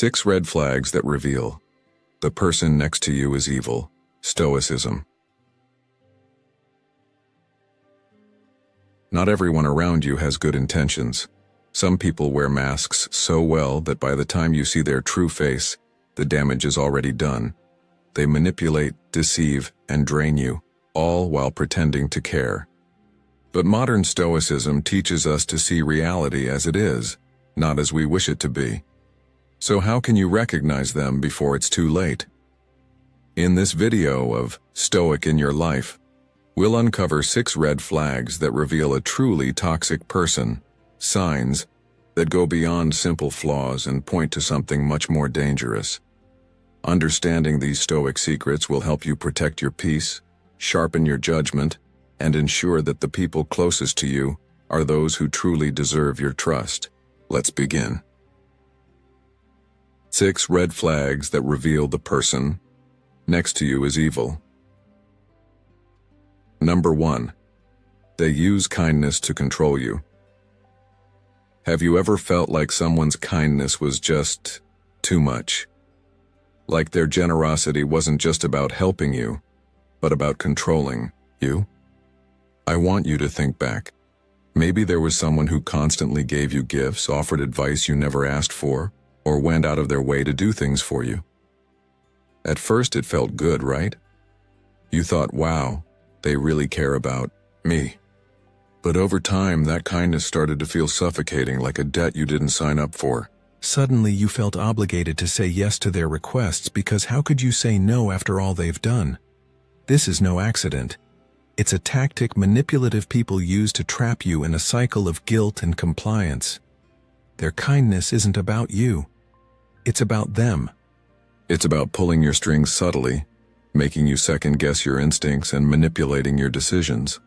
6 red flags that reveal the person next to you is evil. Stoicism. Not everyone around you has good intentions. Some people wear masks so well that by the time you see their true face, the damage is already done. They manipulate, deceive, and drain you, all while pretending to care. But modern Stoicism teaches us to see reality as it is, not as we wish it to be. So how can you recognize them before it's too late? In this video of Stoic in Your Life, we'll uncover 6 red flags that reveal a truly toxic person, signs that go beyond simple flaws and point to something much more dangerous. Understanding these Stoic secrets will help you protect your peace, sharpen your judgment, and ensure that the people closest to you are those who truly deserve your trust. Let's begin. 6 red flags that reveal the person next to you is evil. Number 1. They use kindness to control you. Have you ever felt like someone's kindness was just too much? Like their generosity wasn't just about helping you, but about controlling you? I want you to think back. Maybe there was someone who constantly gave you gifts, offered advice you never asked for, or went out of their way to do things for you. At first it felt good, right? You thought, wow, they really care about me. But over time, that kindness started to feel suffocating, like a debt you didn't sign up for. Suddenly you felt obligated to say yes to their requests because how could you say no after all they've done? This is no accident. It's a tactic manipulative people use to trap you in a cycle of guilt and compliance. Their kindness isn't about you. It's about them. It's about pulling your strings subtly, making you second-guess your instincts and manipulating your decisions.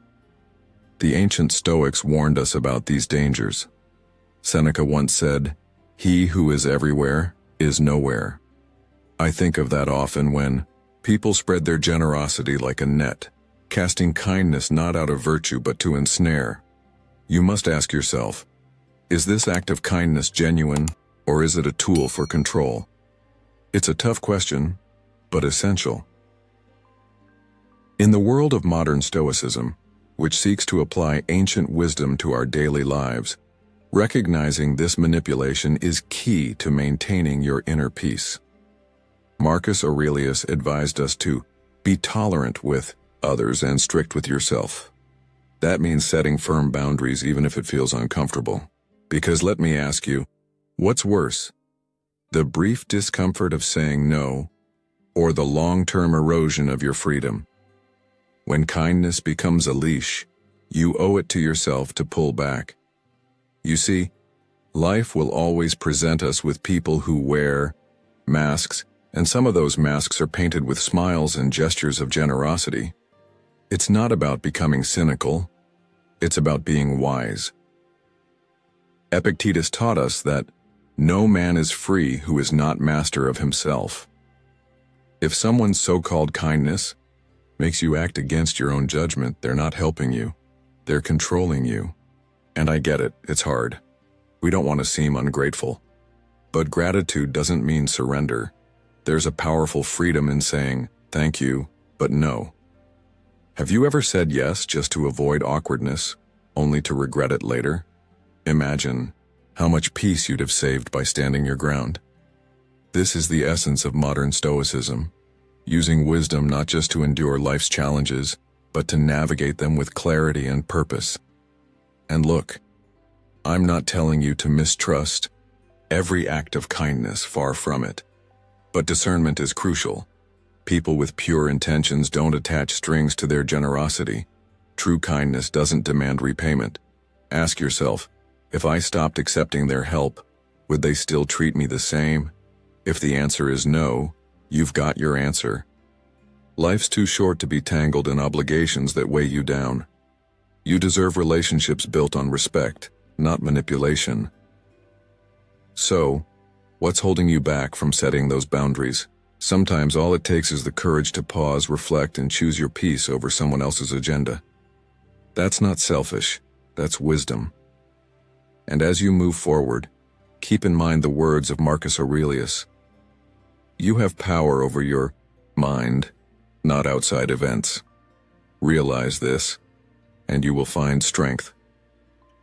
The ancient Stoics warned us about these dangers. Seneca once said, "He who is everywhere is nowhere." I think of that often when people spread their generosity like a net, casting kindness not out of virtue but to ensnare. You must ask yourself, is this act of kindness genuine, or is it a tool for control? It's a tough question, but essential. In the world of modern Stoicism, which seeks to apply ancient wisdom to our daily lives, recognizing this manipulation is key to maintaining your inner peace. Marcus Aurelius advised us to be tolerant with others and strict with yourself. That means setting firm boundaries even if it feels uncomfortable. Because let me ask you, what's worse? The brief discomfort of saying no, or the long-term erosion of your freedom? When kindness becomes a leash, you owe it to yourself to pull back. You see, life will always present us with people who wear masks, and some of those masks are painted with smiles and gestures of generosity. It's not about becoming cynical, it's about being wise. Epictetus taught us that no man is free who is not master of himself. If someone's so-called kindness makes you act against your own judgment, they're not helping you. They're controlling you. And I get it, it's hard. We don't want to seem ungrateful. But gratitude doesn't mean surrender. There's a powerful freedom in saying, thank you, but no. Have you ever said yes just to avoid awkwardness, only to regret it later? Imagine how much peace you'd have saved by standing your ground. This is the essence of modern Stoicism, using wisdom not just to endure life's challenges, but to navigate them with clarity and purpose. And look, I'm not telling you to mistrust every act of kindness, far from it. But discernment is crucial. People with pure intentions don't attach strings to their generosity. True kindness doesn't demand repayment. Ask yourself, if I stopped accepting their help, would they still treat me the same? If the answer is no, you've got your answer. Life's too short to be tangled in obligations that weigh you down. You deserve relationships built on respect, not manipulation. So, what's holding you back from setting those boundaries? Sometimes all it takes is the courage to pause, reflect, and choose your peace over someone else's agenda. That's not selfish, that's wisdom. And as you move forward, Keep in mind the words of Marcus Aurelius. You have power over your mind, not outside events. Realize this, and you will find strength.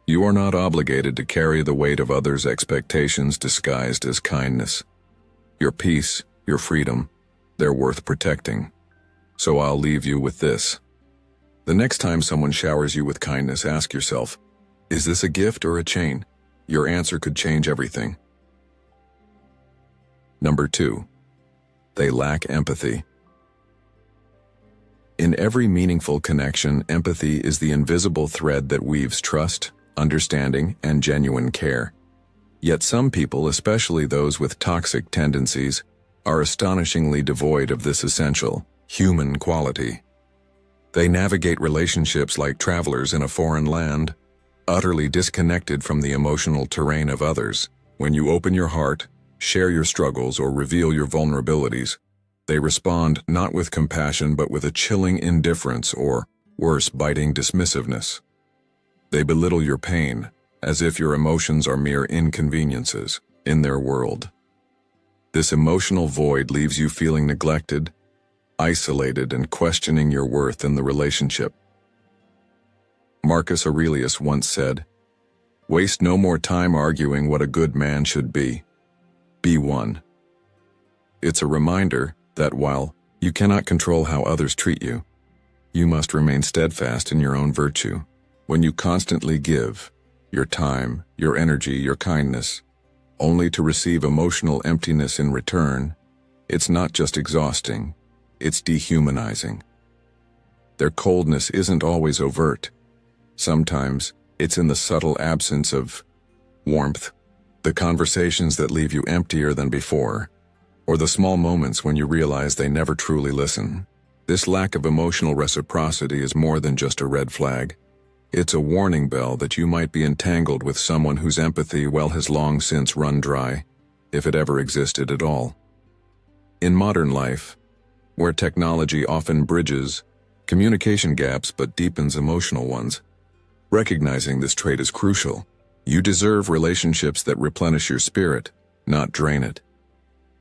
You are not obligated to carry the weight of others' expectations disguised as kindness. Your peace, your freedom, they're worth protecting. So I'll leave you with this. The next time someone showers you with kindness, ask yourself, is this a gift or a chain? Your answer could change everything. Number 2. They lack empathy. In every meaningful connection, empathy is the invisible thread that weaves trust, understanding, and genuine care. Yet some people, especially those with toxic tendencies, are astonishingly devoid of this essential, human quality. They navigate relationships like travelers in a foreign land, utterly disconnected from the emotional terrain of others. When you open your heart, share your struggles, or reveal your vulnerabilities, they respond not with compassion but with a chilling indifference or, worse, biting dismissiveness. They belittle your pain, as if your emotions are mere inconveniences in their world. This emotional void leaves you feeling neglected, isolated, and questioning your worth in the relationship. Marcus Aurelius once said, "Waste no more time arguing what a good man should be. Be one." It's a reminder that while you cannot control how others treat you, you must remain steadfast in your own virtue. When you constantly give your time, your energy, your kindness, only to receive emotional emptiness in return, it's not just exhausting, it's dehumanizing. Their coldness isn't always overt. Sometimes it's in the subtle absence of warmth, the conversations that leave you emptier than before, or the small moments when you realize they never truly listen. This lack of emotional reciprocity is more than just a red flag. It's a warning bell that you might be entangled with someone whose empathy has long since run dry, if it ever existed at all. In modern life, where technology often bridges communication gaps but deepens emotional ones, recognizing this trait is crucial. You deserve relationships that replenish your spirit, not drain it.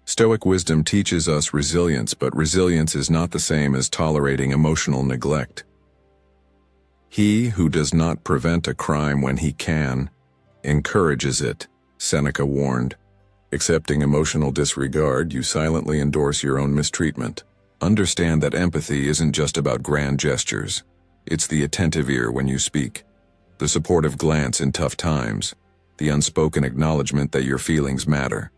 Stoic wisdom teaches us resilience, but resilience is not the same as tolerating emotional neglect. He who does not prevent a crime when he can, encourages it, Seneca warned. Accepting emotional disregard, you silently endorse your own mistreatment. Understand that empathy isn't just about grand gestures. It's the attentive ear when you speak, the supportive glance in tough times, the unspoken acknowledgement that your feelings matter.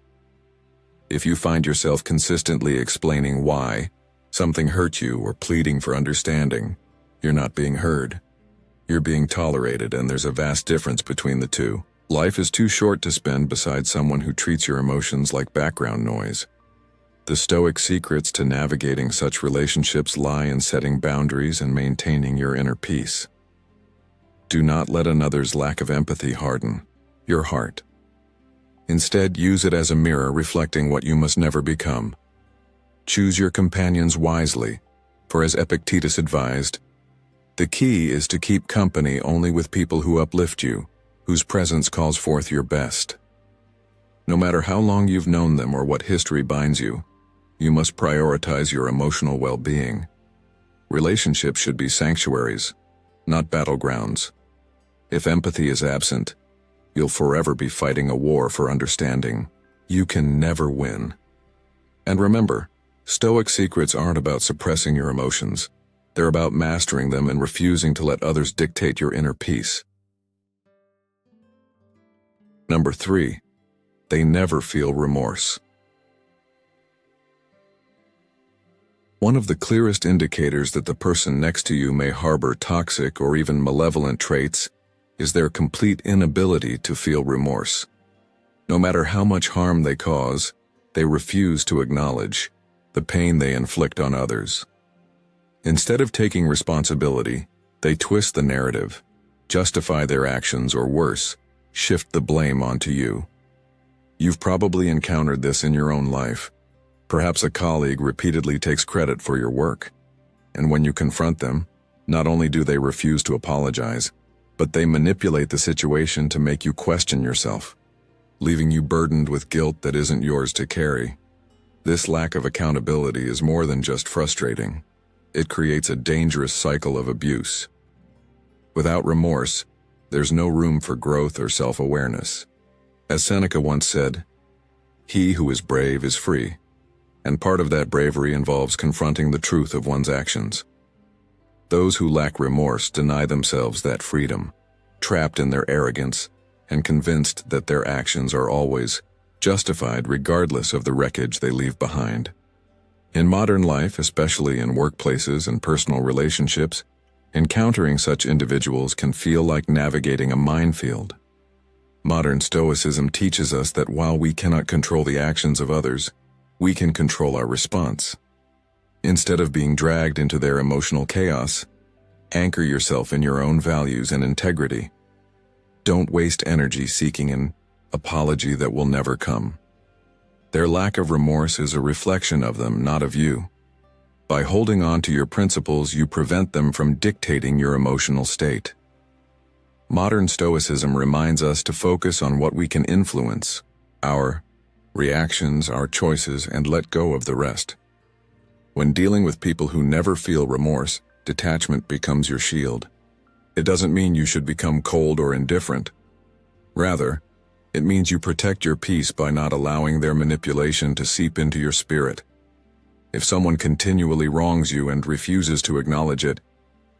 If you find yourself consistently explaining why something hurt you or pleading for understanding, you're not being heard. You're being tolerated, and there's a vast difference between the two. Life is too short to spend beside someone who treats your emotions like background noise. The Stoic secrets to navigating such relationships lie in setting boundaries and maintaining your inner peace. Do not let another's lack of empathy harden your heart. Instead, use it as a mirror reflecting what you must never become. Choose your companions wisely, for as Epictetus advised, the key is to keep company only with people who uplift you, whose presence calls forth your best. No matter how long you've known them or what history binds you, you must prioritize your emotional well-being. Relationships should be sanctuaries, not battlegrounds. If empathy is absent, you'll forever be fighting a war for understanding. You can never win. And remember, Stoic secrets aren't about suppressing your emotions. They're about mastering them and refusing to let others dictate your inner peace. Number 3, they never feel remorse. One of the clearest indicators that the person next to you may harbor toxic or even malevolent traits is their complete inability to feel remorse. No matter how much harm they cause, they refuse to acknowledge the pain they inflict on others. Instead of taking responsibility, they twist the narrative, justify their actions, or worse, shift the blame onto you. You've probably encountered this in your own life. Perhaps a colleague repeatedly takes credit for your work, and when you confront them, not only do they refuse to apologize, but they manipulate the situation to make you question yourself. leaving you burdened with guilt that isn't yours to carry. This lack of accountability is more than just frustrating. It creates a dangerous cycle of abuse. Without remorse, there's no room for growth or self-awareness. As Seneca once said, "He who is brave is free," and part of that bravery involves confronting the truth of one's actions. Those who lack remorse deny themselves that freedom, trapped in their arrogance and convinced that their actions are always justified regardless of the wreckage they leave behind. In modern life, especially in workplaces and personal relationships, encountering such individuals can feel like navigating a minefield. Modern Stoicism teaches us that while we cannot control the actions of others, we can control our response. Instead of being dragged into their emotional chaos, anchor yourself in your own values and integrity. Don't waste energy seeking an apology that will never come. Their lack of remorse is a reflection of them, not of you. By holding on to your principles, you prevent them from dictating your emotional state. Modern Stoicism reminds us to focus on what we can influence, our reactions, our choices, and let go of the rest. When dealing with people who never feel remorse, detachment becomes your shield. It doesn't mean you should become cold or indifferent. Rather, it means you protect your peace by not allowing their manipulation to seep into your spirit. If someone continually wrongs you and refuses to acknowledge it,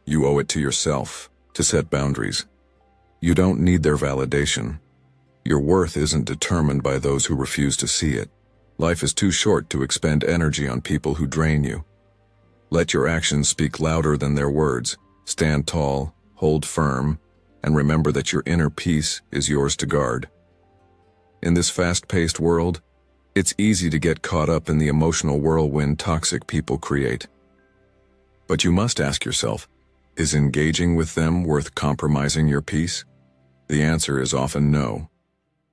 you owe it to yourself to set boundaries. You don't need their validation. Your worth isn't determined by those who refuse to see it. Life is too short to expend energy on people who drain you. Let your actions speak louder than their words. Stand tall, hold firm, and remember that your inner peace is yours to guard. In this fast-paced world, it's easy to get caught up in the emotional whirlwind toxic people create. But you must ask yourself, is engaging with them worth compromising your peace? The answer is often no.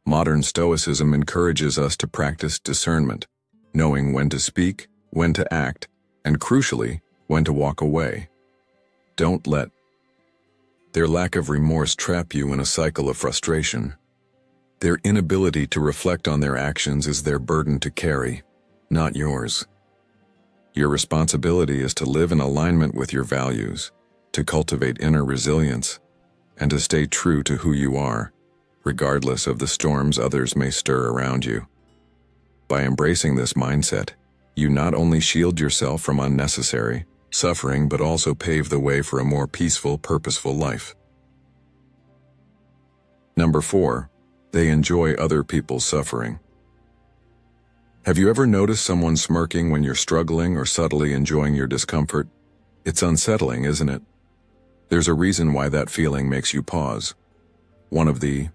Modern Stoicism encourages us to practice discernment, knowing when to speak, when to act, and crucially, when to walk away. Don't let their lack of remorse trap you in a cycle of frustration. Their inability to reflect on their actions is their burden to carry, not yours. Your responsibility is to live in alignment with your values, to cultivate inner resilience, and to stay true to who you are, regardless of the storms others may stir around you. By embracing this mindset, you not only shield yourself from unnecessary suffering, but also pave the way for a more peaceful, purposeful life. Number 4. They enjoy other people's suffering. Have you ever noticed someone smirking when you're struggling or subtly enjoying your discomfort? It's unsettling, isn't it? There's a reason why that feeling makes you pause. One of the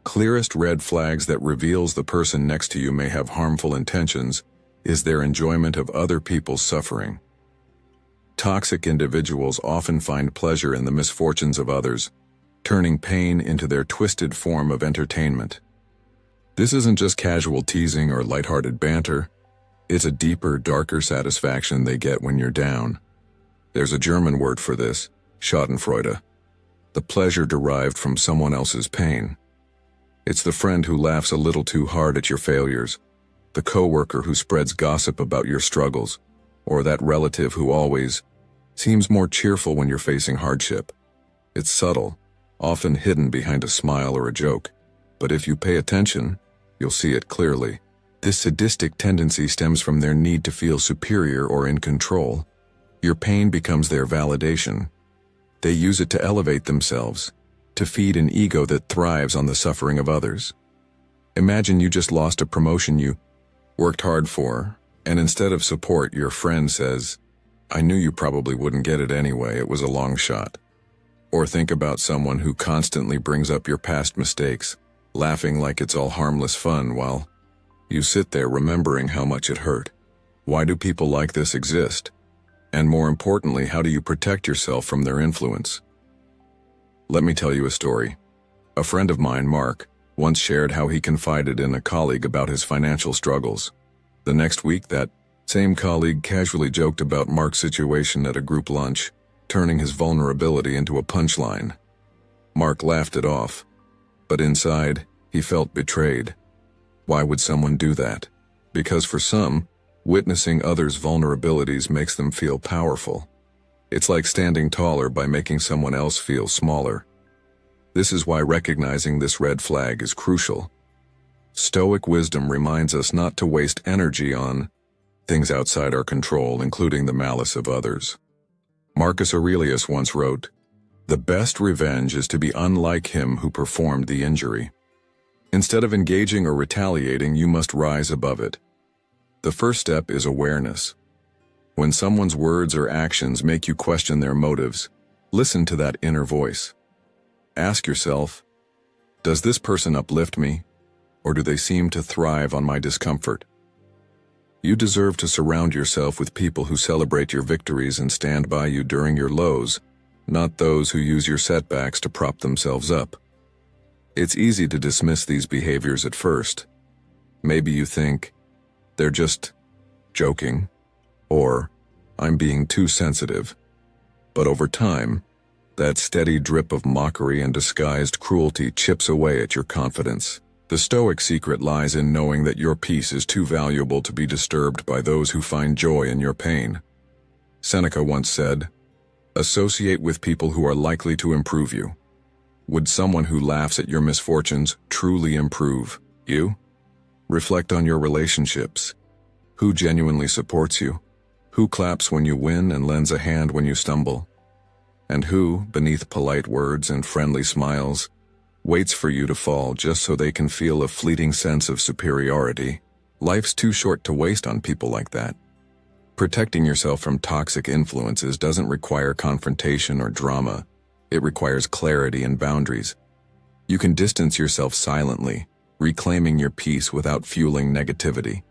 clearest red flags that reveals the person next to you may have harmful intentions is their enjoyment of other people's suffering. Toxic individuals often find pleasure in the misfortunes of others, turning pain into their twisted form of entertainment. This isn't just casual teasing or lighthearted banter. It's a deeper, darker satisfaction they get when you're down. There's a German word for this, Schadenfreude, the pleasure derived from someone else's pain. It's the friend who laughs a little too hard at your failures, the coworker who spreads gossip about your struggles, or that relative who always seems more cheerful when you're facing hardship. It's subtle, often hidden behind a smile or a joke, but if you pay attention, you'll see it clearly. This sadistic tendency stems from their need to feel superior or in control. Your pain becomes their validation. They use it to elevate themselves, to feed an ego that thrives on the suffering of others. Imagine you just lost a promotion you worked hard for, and instead of support, your friend says, "I knew you probably wouldn't get it anyway, it was a long shot." Or think about someone who constantly brings up your past mistakes, laughing like it's all harmless fun while you sit there remembering how much it hurt. Why do people like this exist? And more importantly, how do you protect yourself from their influence? Let me tell you a story. A friend of mine, Mark, once shared how he confided in a colleague about his financial struggles. The next week, that same colleague casually joked about Mark's situation at a group lunch, turning his vulnerability into a punchline. Mark laughed it off, but inside, He felt betrayed. Why would someone do that? Because for some, witnessing others' vulnerabilities makes them feel powerful. It's like standing taller by making someone else feel smaller. This is why recognizing this red flag is crucial. Stoic wisdom reminds us not to waste energy on things outside our control, including the malice of others. Marcus Aurelius once wrote, "The best revenge is to be unlike him who performed the injury." Instead of engaging or retaliating, you must rise above it. The first step is awareness. When someone's words or actions make you question their motives, listen to that inner voice. Ask yourself, does this person uplift me, or do they seem to thrive on my discomfort? You deserve to surround yourself with people who celebrate your victories and stand by you during your lows, not those who use your setbacks to prop themselves up. It's easy to dismiss these behaviors at first. Maybe you think, they're just joking, or I'm being too sensitive. But over time, that steady drip of mockery and disguised cruelty chips away at your confidence. The Stoic secret lies in knowing that your peace is too valuable to be disturbed by those who find joy in your pain. Seneca once said, "Associate with people who are likely to improve you." Would someone who laughs at your misfortunes truly improve you? Reflect on your relationships. Who genuinely supports you? Who claps when you win and lends a hand when you stumble? And who, beneath polite words and friendly smiles, waits for you to fall just so they can feel a fleeting sense of superiority? Life's too short to waste on people like that. Protecting yourself from toxic influences doesn't require confrontation or drama. It requires clarity and boundaries. You can distance yourself silently, reclaiming your peace without fueling negativity.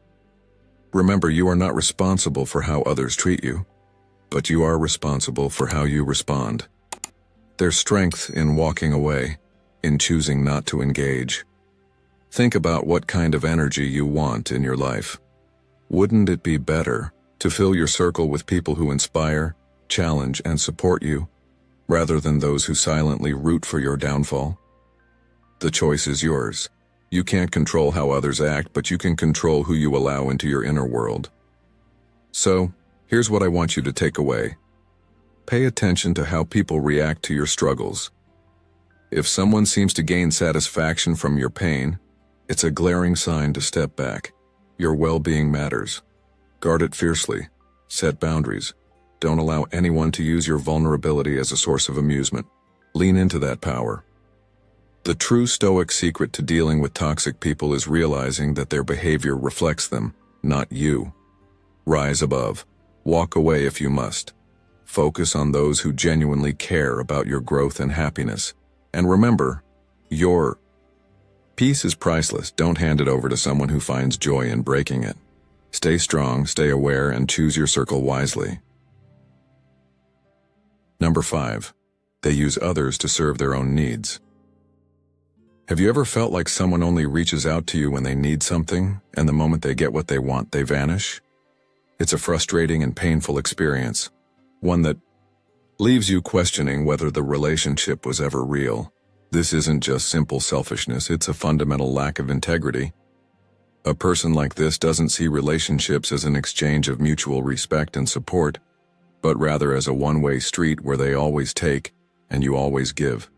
Remember, you are not responsible for how others treat you, but you are responsible for how you respond. There's strength in walking away, in choosing not to engage. Think about what kind of energy you want in your life. Wouldn't it be better to fill your circle with people who inspire, challenge, and support you, rather than those who silently root for your downfall? The choice is yours. You can't control how others act, but you can control who you allow into your inner world. So, here's what I want you to take away. Pay attention to how people react to your struggles. If someone seems to gain satisfaction from your pain, it's a glaring sign to step back. Your well-being matters. Guard it fiercely. Set boundaries. Don't allow anyone to use your vulnerability as a source of amusement. Lean into that power. The true Stoic secret to dealing with toxic people is realizing that their behavior reflects them, not you. Rise above. Walk away if you must. Focus on those who genuinely care about your growth and happiness. And remember, your peace is priceless. Don't hand it over to someone who finds joy in breaking it. Stay strong, stay aware, and choose your circle wisely. Number 5. They use others to serve their own needs. Have you ever felt like someone only reaches out to you when they need something, and the moment they get what they want, they vanish? It's a frustrating and painful experience, one that leaves you questioning whether the relationship was ever real. This isn't just simple selfishness, it's a fundamental lack of integrity. A person like this doesn't see relationships as an exchange of mutual respect and support, but rather as a one-way street where they always take and you always give.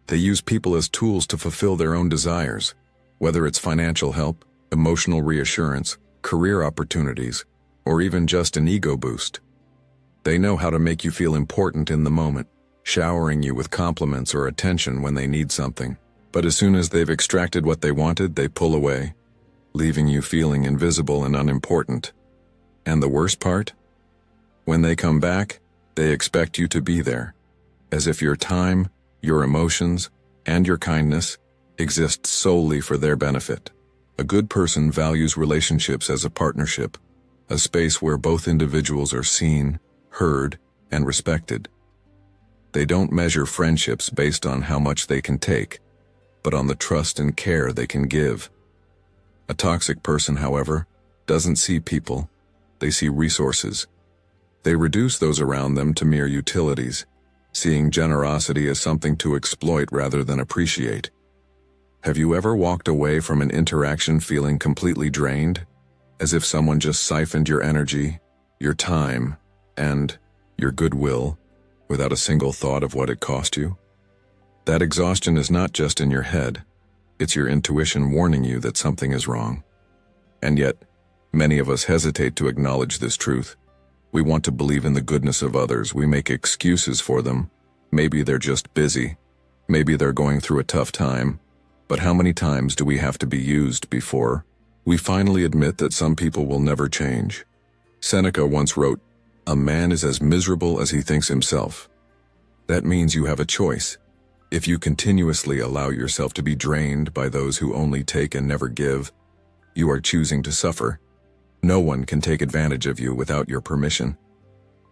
They use people as tools to fulfill their own desires, whether it's financial help, emotional reassurance, career opportunities, or even just an ego boost. They know how to make you feel important in the moment, showering you with compliments or attention when they need something. But as soon as they've extracted what they wanted, they pull away, leaving you feeling invisible and unimportant. And the worst part? When they come back, they expect you to be there, as if your time, your emotions, and your kindness exist solely for their benefit. A good person values relationships as a partnership, a space where both individuals are seen, heard, and respected. They don't measure friendships based on how much they can take, but on the trust and care they can give. A toxic person, however, doesn't see people, they see resources. They reduce those around them to mere utilities, seeing generosity as something to exploit rather than appreciate. Have you ever walked away from an interaction feeling completely drained, as if someone just siphoned your energy, your time, and your goodwill, without a single thought of what it cost you? That exhaustion is not just in your head, it's your intuition warning you that something is wrong. And yet, many of us hesitate to acknowledge this truth. We want to believe in the goodness of others. We make excuses for them. Maybe they're just busy. Maybe they're going through a tough time. But how many times do we have to be used before we finally admit that some people will never change? Seneca once wrote, "A man is as miserable as he thinks himself." That means you have a choice. If you continuously allow yourself to be drained by those who only take and never give, you are choosing to suffer. No one can take advantage of you without your permission.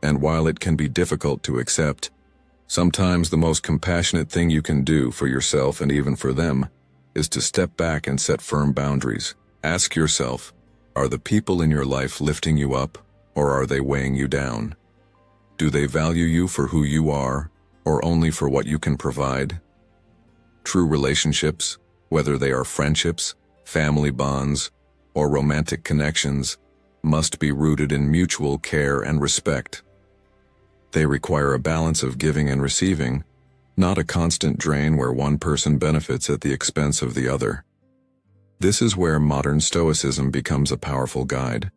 And while it can be difficult to accept, sometimes the most compassionate thing you can do for yourself and even for them is to step back and set firm boundaries. Ask yourself, are the people in your life lifting you up, or are they weighing you down? Do they value you for who you are, or only for what you can provide? True relationships, whether they are friendships, family bonds, or romantic connections, must be rooted in mutual care and respect. They require a balance of giving and receiving, not a constant drain where one person benefits at the expense of the other. This is where modern Stoicism becomes a powerful guide.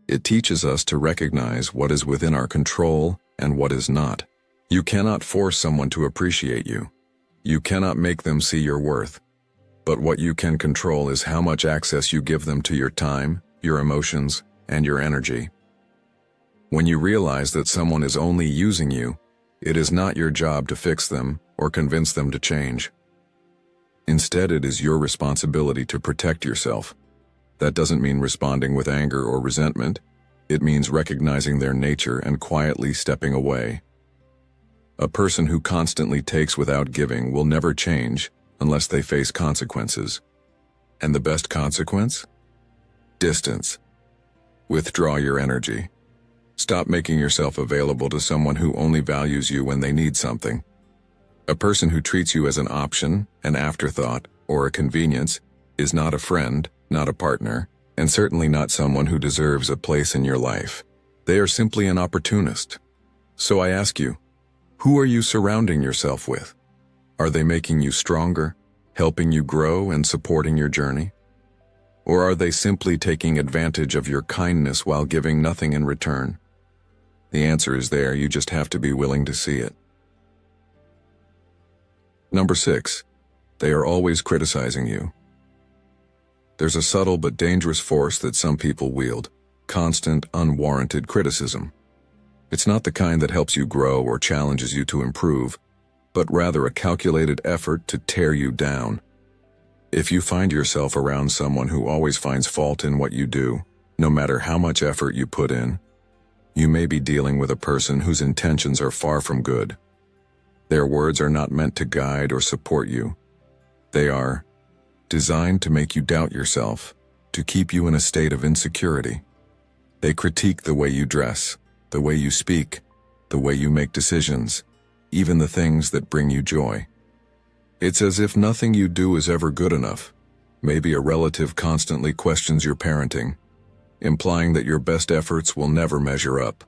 It teaches us to recognize what is within our control and what is not. You cannot force someone to appreciate you. You cannot make them see your worth. But what you can control is how much access you give them to your time, your emotions, and your energy. When you realize that someone is only using you, it is not your job to fix them or convince them to change. Instead, it is your responsibility to protect yourself. That doesn't mean responding with anger or resentment. It means recognizing their nature and quietly stepping away. A person who constantly takes without giving will never change unless they face consequences. And the best consequence? Distance. Withdraw your energy. Stop making yourself available to someone who only values you when they need something. A person who treats you as an option, an afterthought, or a convenience is not a friend, not a partner, and certainly not someone who deserves a place in your life. They are simply an opportunist. So I ask you, who are you surrounding yourself with? Are they making you stronger, helping you grow and supporting your journey? Or are they simply taking advantage of your kindness while giving nothing in return? The answer is there, you just have to be willing to see it. Number 6, they are always criticizing you. There's a subtle but dangerous force that some people wield, constant, unwarranted criticism. It's not the kind that helps you grow or challenges you to improve, but rather a calculated effort to tear you down. If you find yourself around someone who always finds fault in what you do, no matter how much effort you put in, you may be dealing with a person whose intentions are far from good. Their words are not meant to guide or support you. They are designed to make you doubt yourself, to keep you in a state of insecurity. They critique the way you dress, the way you speak, the way you make decisions, even the things that bring you joy. It's as if nothing you do is ever good enough. Maybe a relative constantly questions your parenting, implying that your best efforts will never measure up.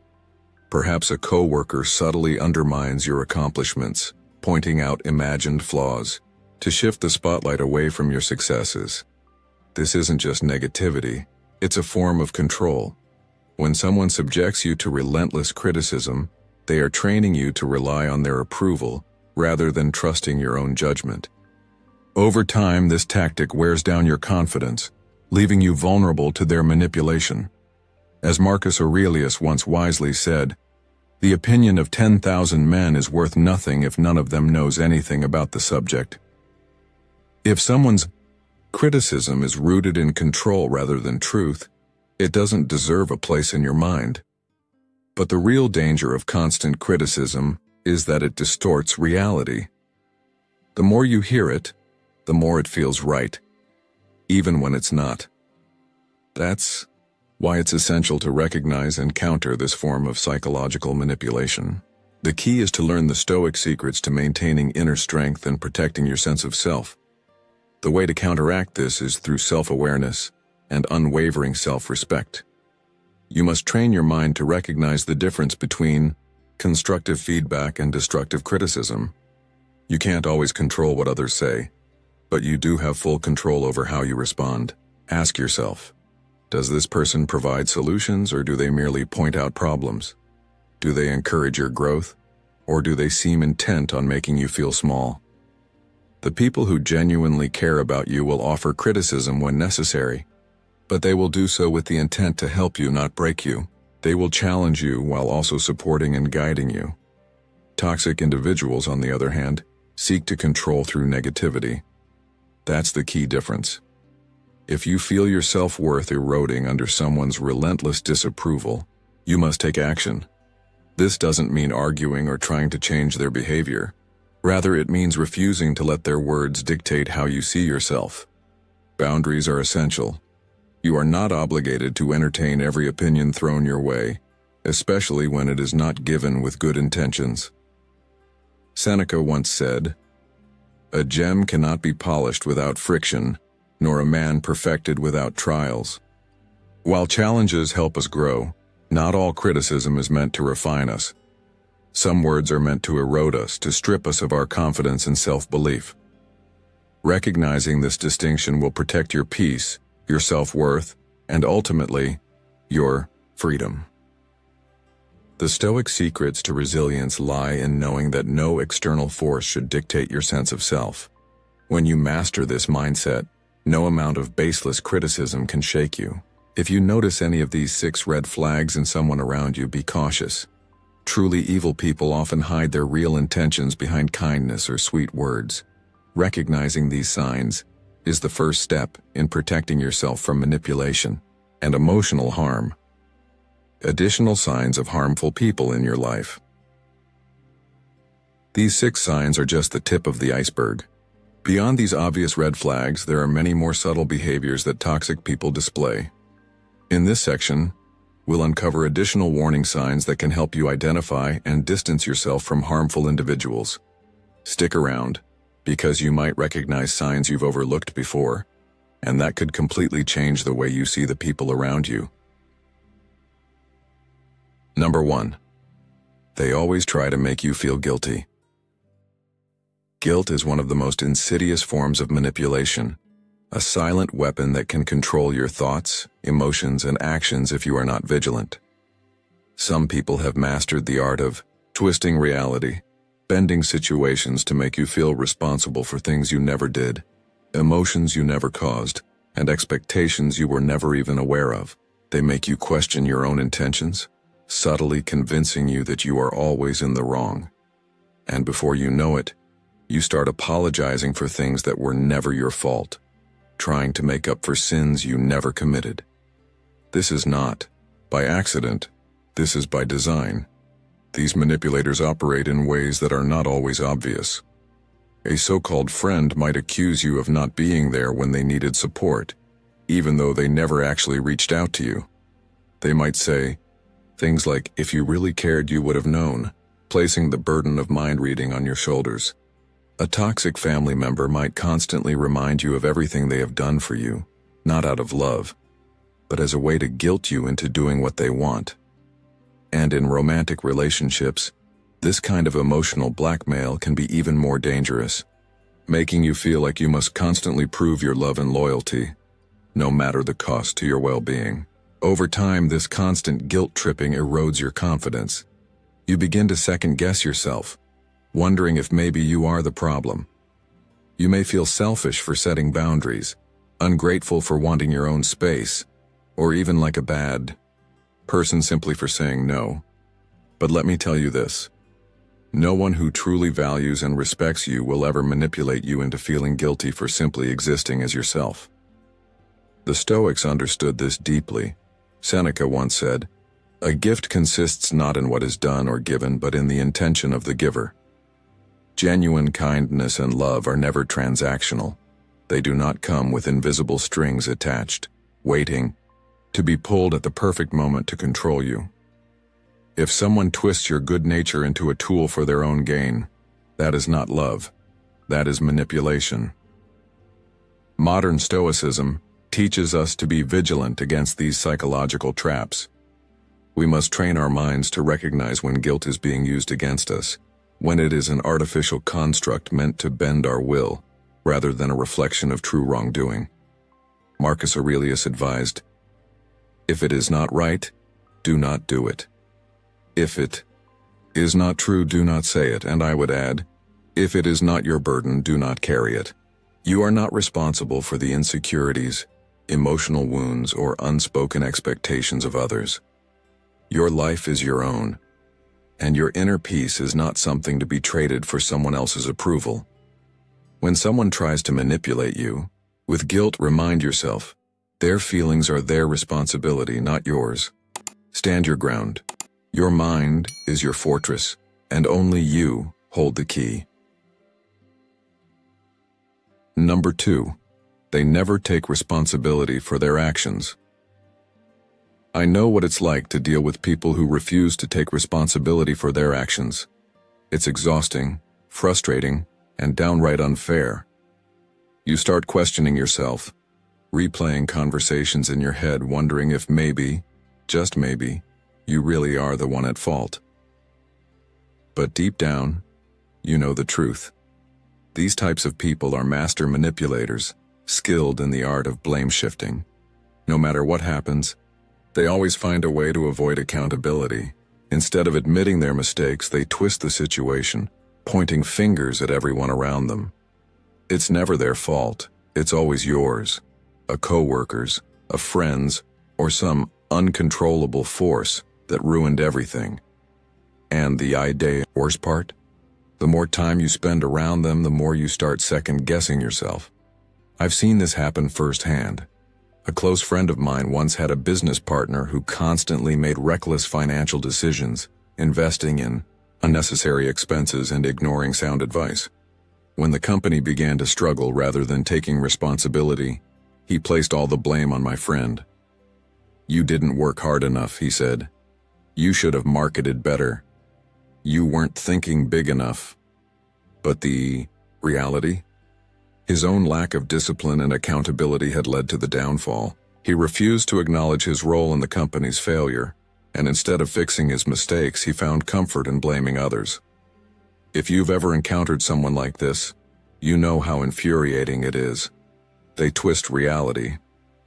Perhaps a coworker subtly undermines your accomplishments, pointing out imagined flaws, to shift the spotlight away from your successes. This isn't just negativity, it's a form of control. When someone subjects you to relentless criticism, they are training you to rely on their approval rather than trusting your own judgment. Over time, this tactic wears down your confidence, leaving you vulnerable to their manipulation. As Marcus Aurelius once wisely said, "The opinion of 10,000 men is worth nothing if none of them knows anything about the subject." If someone's criticism is rooted in control rather than truth, it doesn't deserve a place in your mind. But the real danger of constant criticism is that it distorts reality. The more you hear it, the more it feels right, even when it's not. That's why it's essential to recognize and counter this form of psychological manipulation. The key is to learn the Stoic secrets to maintaining inner strength and protecting your sense of self. The way to counteract this is through self-awareness and unwavering self-respect. You must train your mind to recognize the difference between constructive feedback and destructive criticism. You can't always control what others say, but you do have full control over how you respond. Ask yourself, does this person provide solutions, or do they merely point out problems? Do they encourage your growth, or do they seem intent on making you feel small? The people who genuinely care about you will offer criticism when necessary, but they will do so with the intent to help you, not break you. They will challenge you while also supporting and guiding you. Toxic individuals, on the other hand, seek to control through negativity. That's the key difference. If you feel your self-worth eroding under someone's relentless disapproval, you must take action. This doesn't mean arguing or trying to change their behavior. Rather, it means refusing to let their words dictate how you see yourself. Boundaries are essential. You are not obligated to entertain every opinion thrown your way, especially when it is not given with good intentions. Seneca once said, "A gem cannot be polished without friction, nor a man perfected without trials." While challenges help us grow, not all criticism is meant to refine us. Some words are meant to erode us, to strip us of our confidence and self-belief. Recognizing this distinction will protect your peace, your self-worth, and ultimately, your freedom. The Stoic secrets to resilience lie in knowing that no external force should dictate your sense of self. When you master this mindset, no amount of baseless criticism can shake you. If you notice any of these 6 red flags in someone around you, be cautious. Truly evil people often hide their real intentions behind kindness or sweet words. Recognizing these signs is the first step in protecting yourself from manipulation and emotional harm. Additional signs of harmful people in your life. These 6 signs are just the tip of the iceberg. Beyond these obvious red flags, there are many more subtle behaviors that toxic people display. In this section, we'll uncover additional warning signs that can help you identify and distance yourself from harmful individuals. Stick around, because you might recognize signs you've overlooked before, and that could completely change the way you see the people around you. Number 1. They always try to make you feel guilty. Guilt is one of the most insidious forms of manipulation, a silent weapon that can control your thoughts, emotions, and actions if you are not vigilant. Some people have mastered the art of twisting reality, bending situations to make you feel responsible for things you never did, emotions you never caused, and expectations you were never even aware of. They make you question your own intentions, subtly convincing you that you are always in the wrong. And before you know it, you start apologizing for things that were never your fault, trying to make up for sins you never committed. This is not by accident, this is by design. These manipulators operate in ways that are not always obvious. A so-called friend might accuse you of not being there when they needed support, even though they never actually reached out to you. They might say things like, "If you really cared, you would have known," placing the burden of mind reading on your shoulders. A toxic family member might constantly remind you of everything they have done for you, not out of love, but as a way to guilt you into doing what they want. And in romantic relationships, this kind of emotional blackmail can be even more dangerous, making you feel like you must constantly prove your love and loyalty, no matter the cost to your well-being. Over time, this constant guilt-tripping erodes your confidence. You begin to second-guess yourself, wondering if maybe you are the problem. You may feel selfish for setting boundaries, ungrateful for wanting your own space, or even like a bad person simply for saying no. But let me tell you this. No one who truly values and respects you will ever manipulate you into feeling guilty for simply existing as yourself. The Stoics understood this deeply. Seneca once said, "A gift consists not in what is done or given, but in the intention of the giver." Genuine kindness and love are never transactional. They do not come with invisible strings attached, waiting to be pulled at the perfect moment to control you. If someone twists your good nature into a tool for their own gain, that is not love. That is manipulation. Modern Stoicism teaches us to be vigilant against these psychological traps. We must train our minds to recognize when guilt is being used against us, when it is an artificial construct meant to bend our will, rather than a reflection of true wrongdoing. Marcus Aurelius advised, "If it is not right, do not do it. If it is not true, do not say it," and I would add, if it is not your burden, do not carry it. You are not responsible for the insecurities, emotional wounds, or unspoken expectations of others. Your life is your own, and your inner peace is not something to be traded for someone else's approval. When someone tries to manipulate you, with guilt, remind yourself, their feelings are their responsibility, not yours. Stand your ground. Your mind is your fortress, and only you hold the key. Number 2, they never take responsibility for their actions. I know what it's like to deal with people who refuse to take responsibility for their actions. It's exhausting, frustrating, and downright unfair. You start questioning yourself, replaying conversations in your head, wondering if maybe, just maybe, you really are the one at fault. But deep down, you know the truth. These types of people are master manipulators, skilled in the art of blame shifting. No matter what happens, they always find a way to avoid accountability. Instead of admitting their mistakes, they twist the situation, pointing fingers at everyone around them. It's never their fault, it's always yours, a coworker's, a friend's, or some uncontrollable force that ruined everything. And the worst part? The more time you spend around them, the more you start second-guessing yourself. I've seen this happen firsthand. A close friend of mine once had a business partner who constantly made reckless financial decisions, investing in unnecessary expenses and ignoring sound advice. When the company began to struggle rather than taking responsibility, he placed all the blame on my friend. "You didn't work hard enough," he said. "You should have marketed better. You weren't thinking big enough." But the reality? His own lack of discipline and accountability had led to the downfall. He refused to acknowledge his role in the company's failure, and instead of fixing his mistakes, he found comfort in blaming others. If you've ever encountered someone like this, you know how infuriating it is. They twist reality,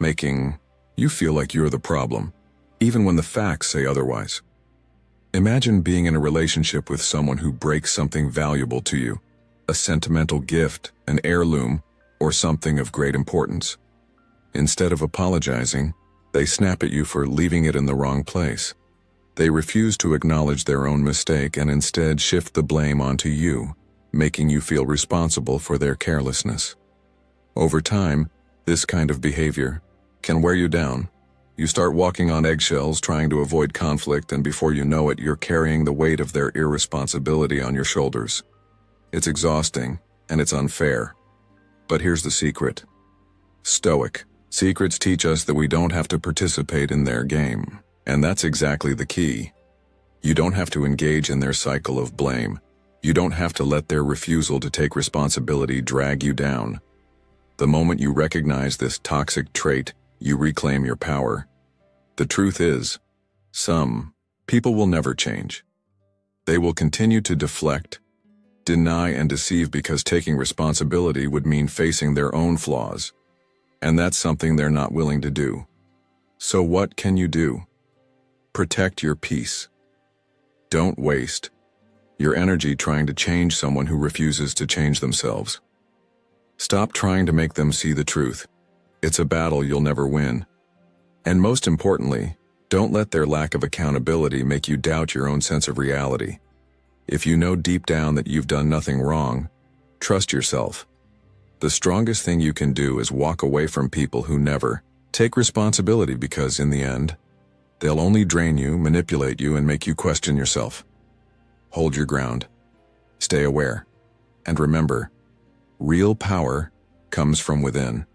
making you feel like you're the problem, even when the facts say otherwise. Imagine being in a relationship with someone who breaks something valuable to you, a sentimental gift, an heirloom, or something of great importance. Instead of apologizing, they snap at you for leaving it in the wrong place. They refuse to acknowledge their own mistake and instead shift the blame onto you, making you feel responsible for their carelessness. Over time, this kind of behavior can wear you down. You start walking on eggshells trying to avoid conflict, and before you know it, you're carrying the weight of their irresponsibility on your shoulders. It's exhausting, and it's unfair. But here's the secret. Stoic secrets teach us that we don't have to participate in their game, and that's exactly the key. You don't have to engage in their cycle of blame. You don't have to let their refusal to take responsibility drag you down. The moment you recognize this toxic trait, you reclaim your power. The truth is, some people will never change. They will continue to deflect, deny, and deceive because taking responsibility would mean facing their own flaws. And that's something they're not willing to do. So what can you do? Protect your peace. Don't waste your energy trying to change someone who refuses to change themselves. Stop trying to make them see the truth. It's a battle you'll never win. And most importantly, don't let their lack of accountability make you doubt your own sense of reality. If you know deep down that you've done nothing wrong, trust yourself. The strongest thing you can do is walk away from people who never take responsibility, because in the end, they'll only drain you, manipulate you, and make you question yourself. Hold your ground. Stay aware. And remember, real power comes from within.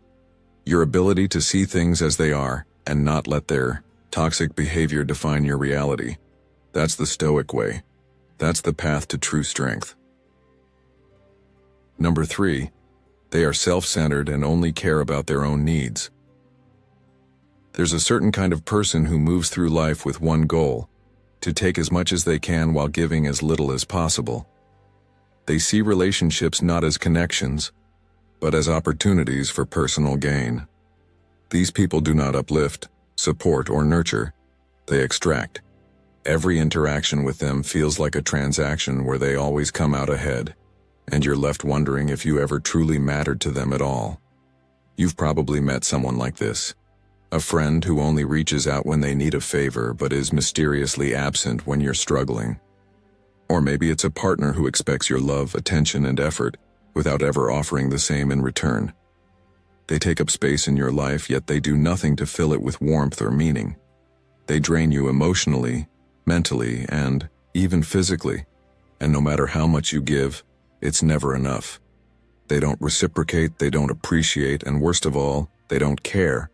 Your ability to see things as they are and not let their toxic behavior define your reality. That's the Stoic way. That's the path to true strength. Number 3, They are self-centered and only care about their own needs. There's a certain kind of person who moves through life with one goal: to take as much as they can while giving as little as possible. They see relationships not as connections, but as opportunities for personal gain. These people do not uplift, support, or nurture. They extract. Every interaction with them feels like a transaction where they always come out ahead, and you're left wondering if you ever truly mattered to them at all. You've probably met someone like this. A friend who only reaches out when they need a favor but is mysteriously absent when you're struggling. Or maybe it's a partner who expects your love, attention, and effort without ever offering the same in return. They take up space in your life, yet they do nothing to fill it with warmth or meaning. They drain you emotionally, mentally, and even physically, and no matter how much you give, it's never enough. They don't reciprocate, they don't appreciate, and worst of all, they don't care.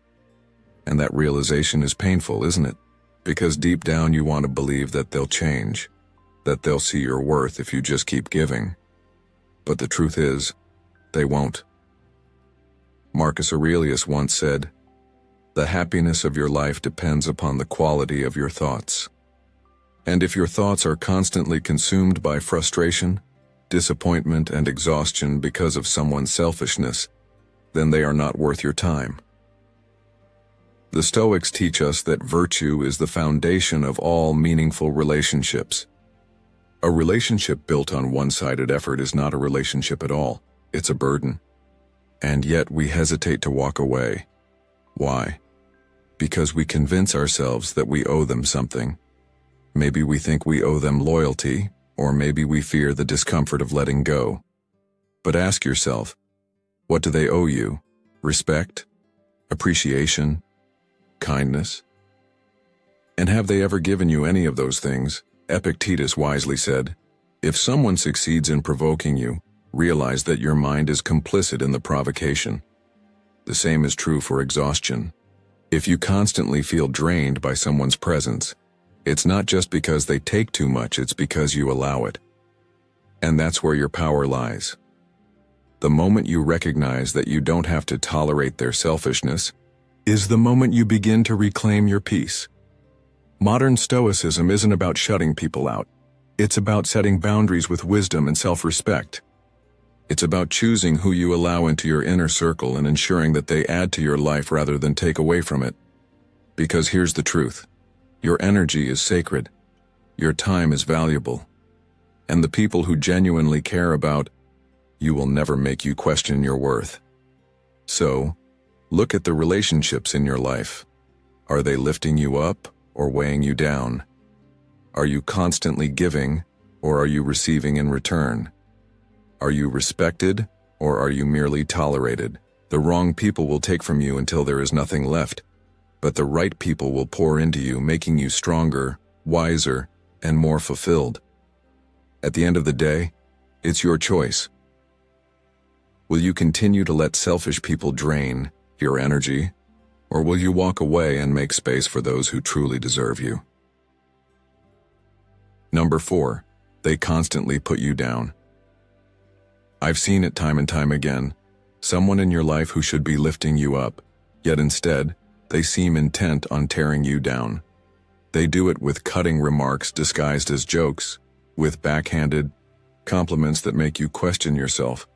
And that realization is painful, isn't it? Because deep down you want to believe that they'll change, that they'll see your worth if you just keep giving. But the truth is, they won't. Marcus Aurelius once said, "The happiness of your life depends upon the quality of your thoughts." And if your thoughts are constantly consumed by frustration, disappointment, and exhaustion because of someone's selfishness, then they are not worth your time. The Stoics teach us that virtue is the foundation of all meaningful relationships. A relationship built on one-sided effort is not a relationship at all. It's a burden. And yet we hesitate to walk away. Why? Because we convince ourselves that we owe them something. Maybe we think we owe them loyalty, or maybe we fear the discomfort of letting go. But ask yourself, what do they owe you? Respect? Appreciation? Kindness? And have they ever given you any of those things? Epictetus wisely said, "If someone succeeds in provoking you, realize that your mind is complicit in the provocation." The same is true for exhaustion. If you constantly feel drained by someone's presence, it's not just because they take too much, it's because you allow it. And that's where your power lies. The moment you recognize that you don't have to tolerate their selfishness is the moment you begin to reclaim your peace. Modern Stoicism isn't about shutting people out. It's about setting boundaries with wisdom and self-respect. It's about choosing who you allow into your inner circle and ensuring that they add to your life rather than take away from it. Because here's the truth. Your energy is sacred. Your time is valuable. And the people who genuinely care about you will never make you question your worth. So, look at the relationships in your life. Are they lifting you up or weighing you down? Are you constantly giving, or are you receiving in return? Are you respected, or are you merely tolerated? The wrong people will take from you until there is nothing left, but the right people will pour into you, making you stronger, wiser, and more fulfilled. At the end of the day, it's your choice. Will you continue to let selfish people drain your energy, or will you walk away and make space for those who truly deserve you? Number 4, they constantly put you down. I've seen it time and time again. Someone in your life who should be lifting you up, yet instead, they seem intent on tearing you down. They do it with cutting remarks disguised as jokes, with backhanded compliments that make you question yourself,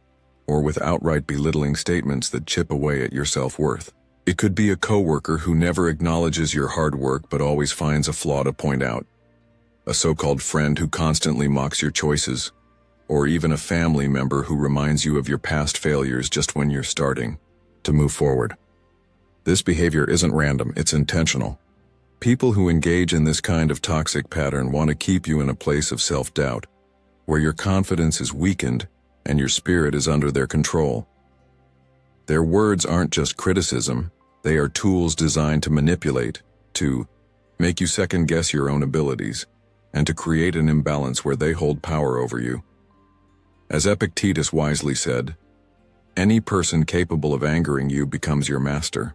or with outright belittling statements that chip away at your self-worth. It could be a coworker who never acknowledges your hard work but always finds a flaw to point out, a so-called friend who constantly mocks your choices, or even a family member who reminds you of your past failures just when you're starting to move forward. This behavior isn't random, it's intentional. People who engage in this kind of toxic pattern want to keep you in a place of self-doubt, where your confidence is weakened and your spirit is under their control. Their words aren't just criticism, they are tools designed to manipulate, to make you second-guess your own abilities, and to create an imbalance where they hold power over you. As Epictetus wisely said, any person capable of angering you becomes your master.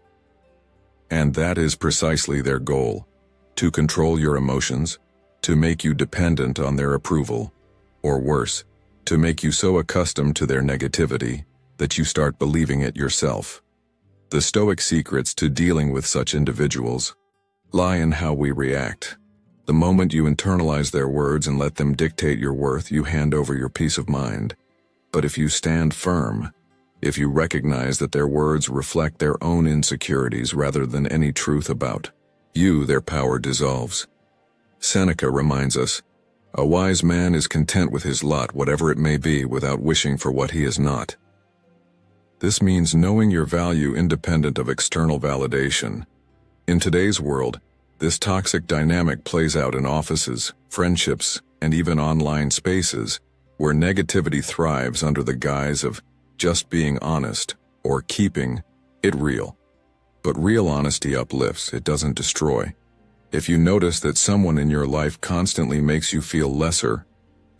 And that is precisely their goal, to control your emotions, to make you dependent on their approval, or worse, to make you so accustomed to their negativity that you start believing it yourself. The Stoic secrets to dealing with such individuals lie in how we react. The moment you internalize their words and let them dictate your worth, you hand over your peace of mind. But if you stand firm, if you recognize that their words reflect their own insecurities rather than any truth about you, their power dissolves. Seneca reminds us, "A wise man is content with his lot, whatever it may be, without wishing for what he is not." This means knowing your value independent of external validation. In today's world, this toxic dynamic plays out in offices, friendships, and even online spaces, where negativity thrives under the guise of just being honest or keeping it real. But real honesty uplifts, it doesn't destroy. If you notice that someone in your life constantly makes you feel lesser,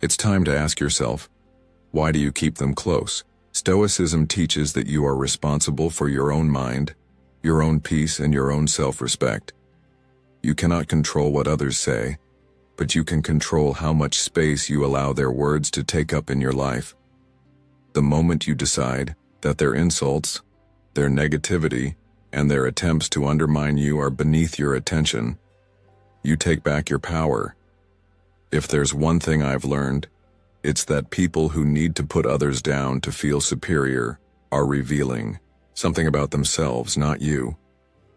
it's time to ask yourself, why do you keep them close? Stoicism teaches that you are responsible for your own mind, your own peace, and your own self-respect. You cannot control what others say, but you can control how much space you allow their words to take up in your life. The moment you decide that their insults, their negativity, and their attempts to undermine you are beneath your attention, you take back your power. If there's one thing I've learned, it's that people who need to put others down to feel superior are revealing something about themselves, not you.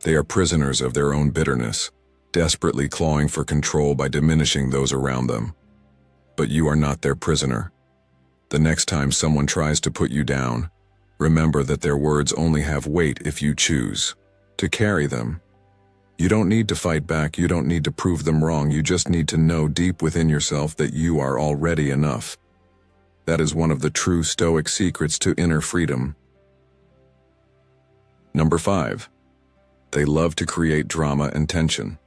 They are prisoners of their own bitterness, desperately clawing for control by diminishing those around them. But you are not their prisoner. The next time someone tries to put you down, remember that their words only have weight if you choose to carry them. You don't need to fight back, you don't need to prove them wrong, you just need to know deep within yourself that you are already enough. That is one of the true Stoic secrets to inner freedom. Number 5. They love to create drama and tension.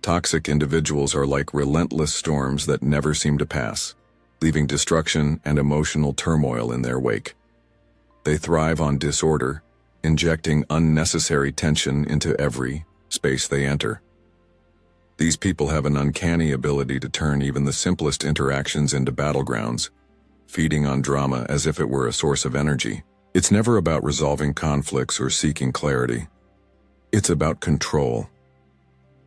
Toxic individuals are like relentless storms that never seem to pass, leaving destruction and emotional turmoil in their wake. They thrive on disorder, injecting unnecessary tension into every space they enter. These people have an uncanny ability to turn even the simplest interactions into battlegrounds, feeding on drama as if it were a source of energy. It's never about resolving conflicts or seeking clarity. It's about control.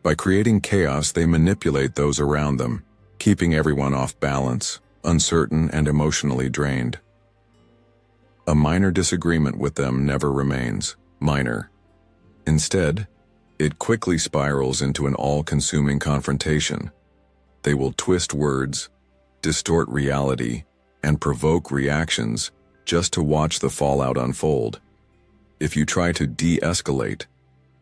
By creating chaos, they manipulate those around them, keeping everyone off balance, uncertain, and emotionally drained. A minor disagreement with them never remains minor. Instead, it quickly spirals into an all-consuming confrontation. They will twist words, distort reality, and provoke reactions just to watch the fallout unfold. If you try to de-escalate,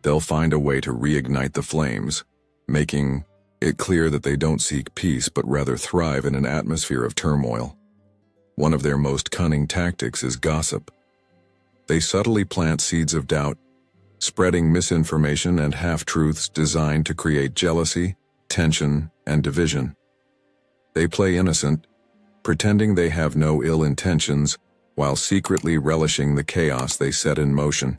they'll find a way to reignite the flames, making it clear that they don't seek peace but rather thrive in an atmosphere of turmoil. One of their most cunning tactics is gossip. They subtly plant seeds of doubt, spreading misinformation and half-truths designed to create jealousy, tension, and division. They play innocent, pretending they have no ill intentions, while secretly relishing the chaos they set in motion.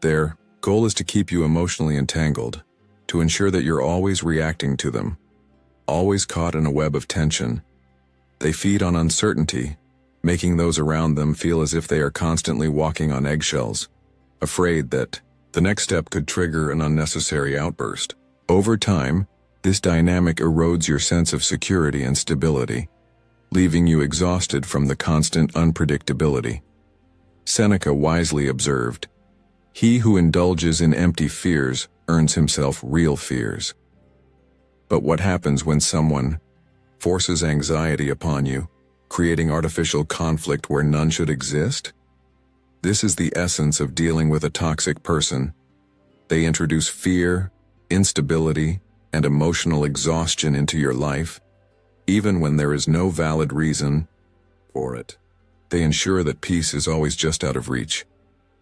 Their goal is to keep you emotionally entangled, to ensure that you're always reacting to them, always caught in a web of tension. They feed on uncertainty, making those around them feel as if they are constantly walking on eggshells, afraid that the next step could trigger an unnecessary outburst. Over time, this dynamic erodes your sense of security and stability, leaving you exhausted from the constant unpredictability. Seneca wisely observed, "He who indulges in empty fears earns himself real fears." But what happens when someone forces anxiety upon you, creating artificial conflict where none should exist? This is the essence of dealing with a toxic person. They introduce fear, instability, and emotional exhaustion into your life, even when there is no valid reason for it. They ensure that peace is always just out of reach,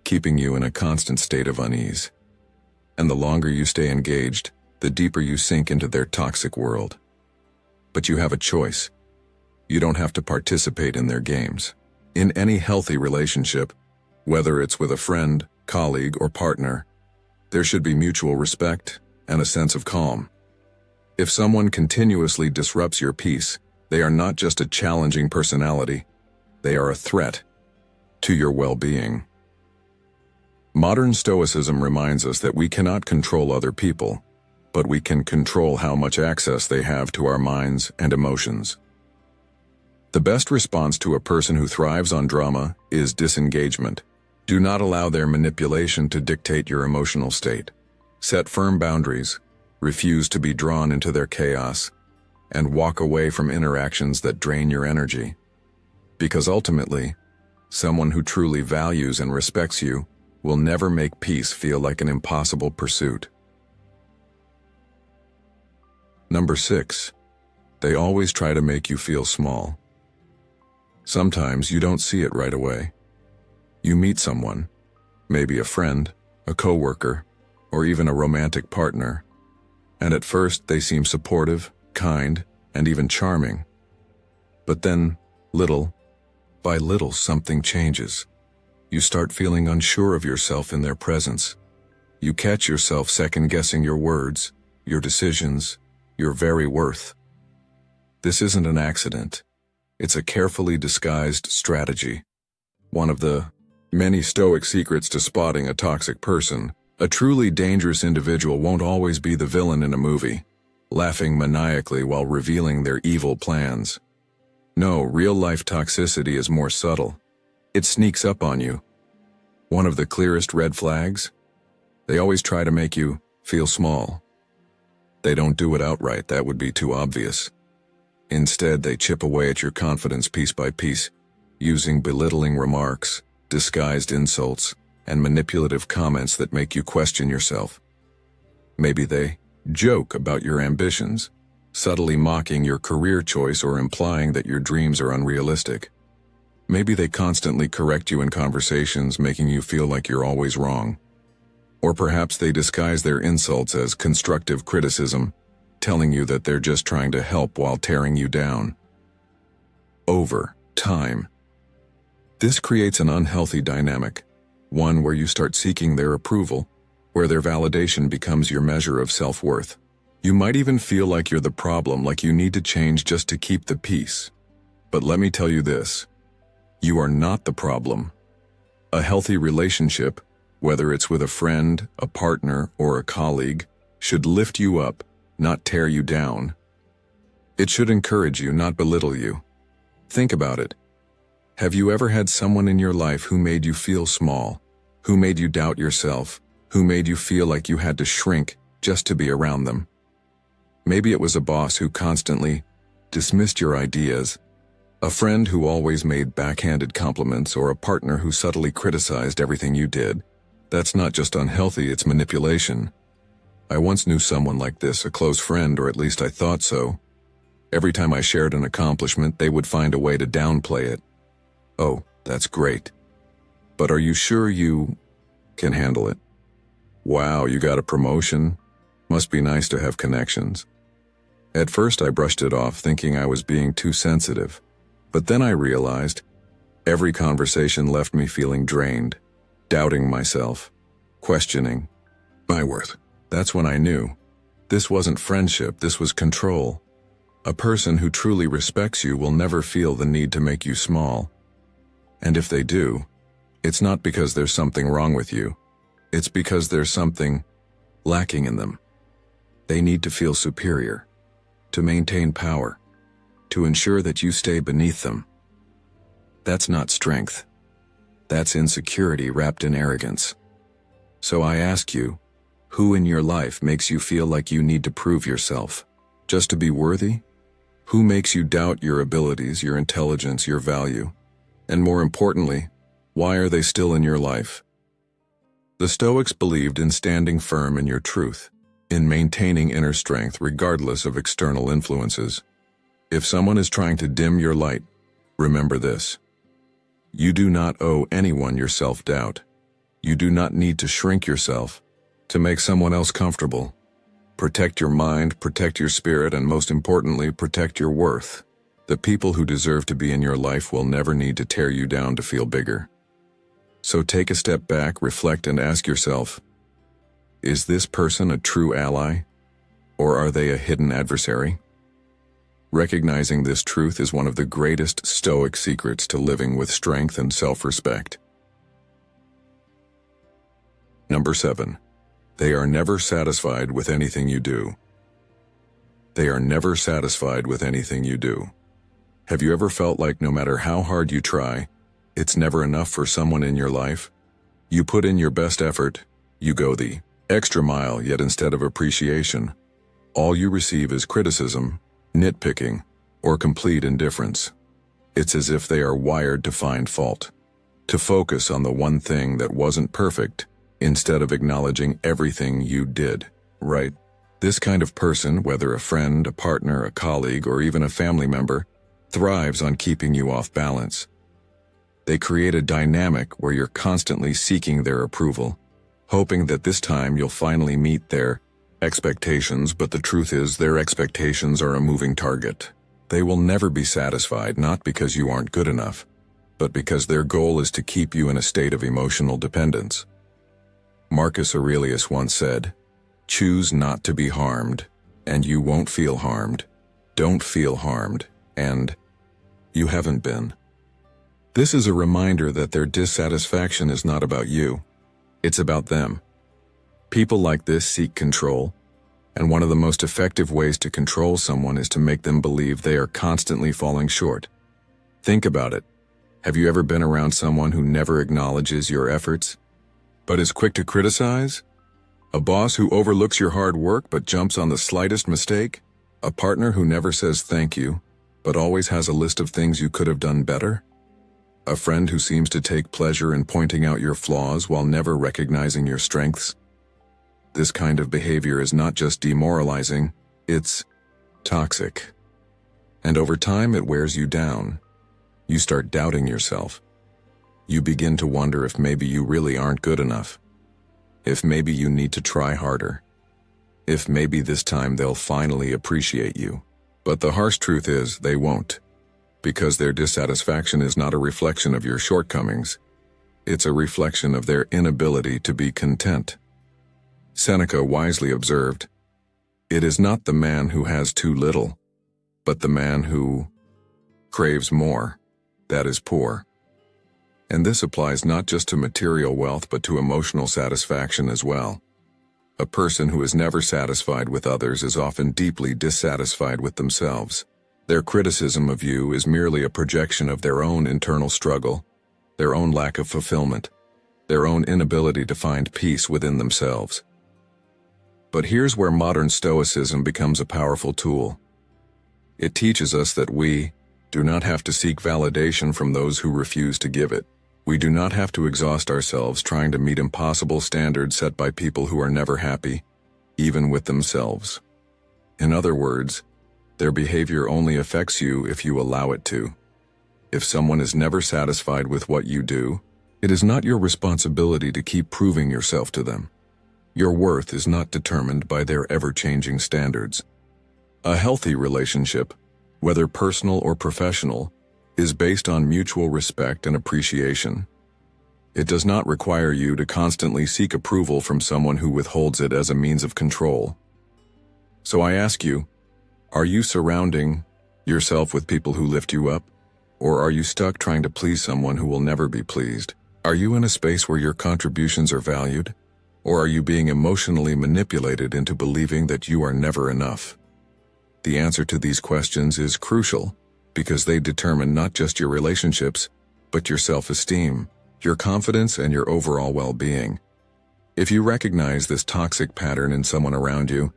keeping you in a constant state of unease. And the longer you stay engaged, the deeper you sink into their toxic world. But you have a choice. You don't have to participate in their games. In any healthy relationship, whether it's with a friend, colleague, or partner, there should be mutual respect and a sense of calm. If someone continuously disrupts your peace, they are not just a challenging personality. They are a threat to your well-being. Modern Stoicism reminds us that we cannot control other people, but we can control how much access they have to our minds and emotions. The best response to a person who thrives on drama is disengagement. Do not allow their manipulation to dictate your emotional state. Set firm boundaries, refuse to be drawn into their chaos, and walk away from interactions that drain your energy. Because ultimately, someone who truly values and respects you will never make peace feel like an impossible pursuit. Number 6. They always try to make you feel small. Sometimes you don't see it right away. You meet someone, maybe a friend, a coworker, or even a romantic partner, and at first they seem supportive, kind, and even charming. But then, little by little, something changes. You start feeling unsure of yourself in their presence. You catch yourself second-guessing your words, your decisions, your very worth. This isn't an accident. It's a carefully disguised strategy. One of the many Stoic secrets to spotting a toxic person. A truly dangerous individual won't always be the villain in a movie, laughing maniacally while revealing their evil plans. No, real-life toxicity is more subtle. It sneaks up on you. One of the clearest red flags? They always try to make you feel small. They don't do it outright, that would be too obvious. Instead, they chip away at your confidence piece by piece, using belittling remarks, disguised insults, and manipulative comments that make you question yourself. Maybe they joke about your ambitions, subtly mocking your career choice or implying that your dreams are unrealistic. Maybe they constantly correct you in conversations, making you feel like you're always wrong. Or perhaps they disguise their insults as constructive criticism, telling you that they're just trying to help while tearing you down. Over time, this creates an unhealthy dynamic, one where you start seeking their approval, where their validation becomes your measure of self-worth. You might even feel like you're the problem, like you need to change just to keep the peace. But let me tell you this, you are not the problem. A healthy relationship, whether it's with a friend, a partner, or a colleague, should lift you up, not tear you down. It should encourage you, not belittle you. Think about it. Have you ever had someone in your life who made you feel small, who made you doubt yourself, who made you feel like you had to shrink just to be around them? Maybe it was a boss who constantly dismissed your ideas, a friend who always made backhanded compliments, or a partner who subtly criticized everything you did. That's not just unhealthy, it's manipulation. I once knew someone like this, a close friend, or at least I thought so. Every time I shared an accomplishment, they would find a way to downplay it. Oh, that's great. But are you sure you can handle it? Wow, you got a promotion? Must be nice to have connections. At first I brushed it off, thinking I was being too sensitive. But then I realized every conversation left me feeling drained, doubting myself, questioning my worth. That's when I knew this wasn't friendship, this was control. A person who truly respects you will never feel the need to make you small. And if they do, it's not because there's something wrong with you. It's because there's something lacking in them. They need to feel superior, to maintain power, to ensure that you stay beneath them. That's not strength. That's insecurity wrapped in arrogance. So I ask you, who in your life makes you feel like you need to prove yourself, just to be worthy? Who makes you doubt your abilities, your intelligence, your value? And more importantly, why are they still in your life? The Stoics believed in standing firm in your truth, in maintaining inner strength regardless of external influences. If someone is trying to dim your light, remember this. You do not owe anyone your self-doubt. You do not need to shrink yourself to make someone else comfortable. Protect your mind, protect your spirit, and most importantly, protect your worth. The people who deserve to be in your life will never need to tear you down to feel bigger. So take a step back, reflect, and ask yourself, is this person a true ally, or are they a hidden adversary? Recognizing this truth is one of the greatest Stoic secrets to living with strength and self-respect. Number 7. They are never satisfied with anything you do. They are never satisfied with anything you do. Have you ever felt like no matter how hard you try, it's never enough for someone in your life? You put in your best effort, you go the extra mile, yet instead of appreciation, all you receive is criticism, nitpicking, or complete indifference. It's as if they are wired to find fault, to focus on the one thing that wasn't perfect, instead of acknowledging everything you did right. This kind of person, whether a friend, a partner, a colleague, or even a family member, thrives on keeping you off balance. They create a dynamic where you're constantly seeking their approval, hoping that this time you'll finally meet their expectations, but the truth is their expectations are a moving target. They will never be satisfied, not because you aren't good enough, but because their goal is to keep you in a state of emotional dependence. Marcus Aurelius once said, "Choose not to be harmed, and you won't feel harmed. Don't feel harmed, and you haven't been." This is a reminder that their dissatisfaction is not about you. It's about them. People like this seek control, and one of the most effective ways to control someone is to make them believe they are constantly falling short. Think about it. Have you ever been around someone who never acknowledges your efforts, but is quick to criticize? A boss who overlooks your hard work but jumps on the slightest mistake? A partner who never says thank you, but always has a list of things you could have done better? A friend who seems to take pleasure in pointing out your flaws while never recognizing your strengths? This kind of behavior is not just demoralizing, it's toxic. And over time it wears you down. You start doubting yourself. You begin to wonder if maybe you really aren't good enough. If maybe you need to try harder. If maybe this time they'll finally appreciate you. But the harsh truth is they won't. Because their dissatisfaction is not a reflection of your shortcomings. It's a reflection of their inability to be content. Seneca wisely observed, "It is not the man who has too little, but the man who craves more, that is poor." And this applies not just to material wealth but to emotional satisfaction as well. A person who is never satisfied with others is often deeply dissatisfied with themselves. Their criticism of you is merely a projection of their own internal struggle, their own lack of fulfillment, their own inability to find peace within themselves. But here's where modern Stoicism becomes a powerful tool. It teaches us that we do not have to seek validation from those who refuse to give it. We do not have to exhaust ourselves trying to meet impossible standards set by people who are never happy, even with themselves. In other words, their behavior only affects you if you allow it to. If someone is never satisfied with what you do, it is not your responsibility to keep proving yourself to them. Your worth is not determined by their ever-changing standards. A healthy relationship, whether personal or professional, is based on mutual respect and appreciation. It does not require you to constantly seek approval from someone who withholds it as a means of control. So I ask you, are you surrounding yourself with people who lift you up? Or are you stuck trying to please someone who will never be pleased? Are you in a space where your contributions are valued? Or are you being emotionally manipulated into believing that you are never enough? The answer to these questions is crucial because they determine not just your relationships, but your self-esteem, your confidence, and your overall well-being. If you recognize this toxic pattern in someone around you,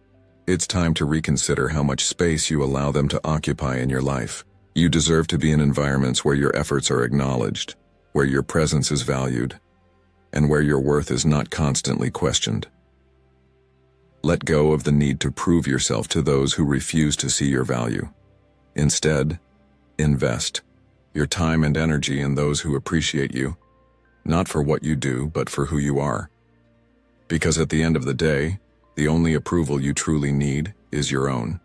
it's time to reconsider how much space you allow them to occupy in your life. You deserve to be in environments where your efforts are acknowledged, where your presence is valued, and where your worth is not constantly questioned. Let go of the need to prove yourself to those who refuse to see your value. Instead, invest your time and energy in those who appreciate you, not for what you do, but for who you are. Because at the end of the day, the only approval you truly need is your own.